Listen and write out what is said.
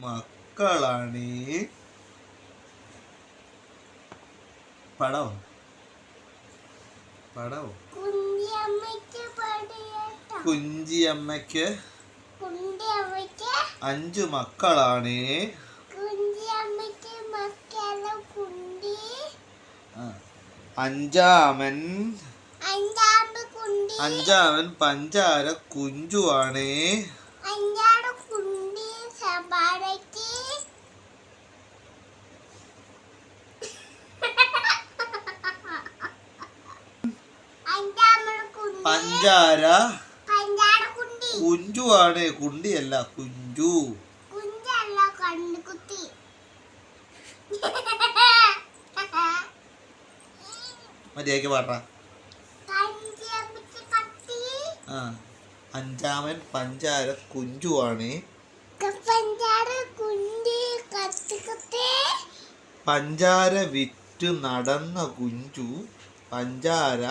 മക്കളാണ്. പടോ പടോ കുഞ്ചിയമ്മയ്ക്ക് 5 മക്കളാണ്. അഞ്ചാമൻ പഞ്ചാര കുഞ്ചുവാണ്. പഞ്ചാര കുഞ്ചുവാണ്. കുണ്ടിയല്ല, കുഞ്ചു. മര്യാദയ്ക്ക് പാട്ടാ. അഞ്ചാമൻ പഞ്ചാര കുഞ്ചുവാണ്. പഞ്ചാര വിറ്റു നടന്ന കുഞ്ചു പഞ്ചാര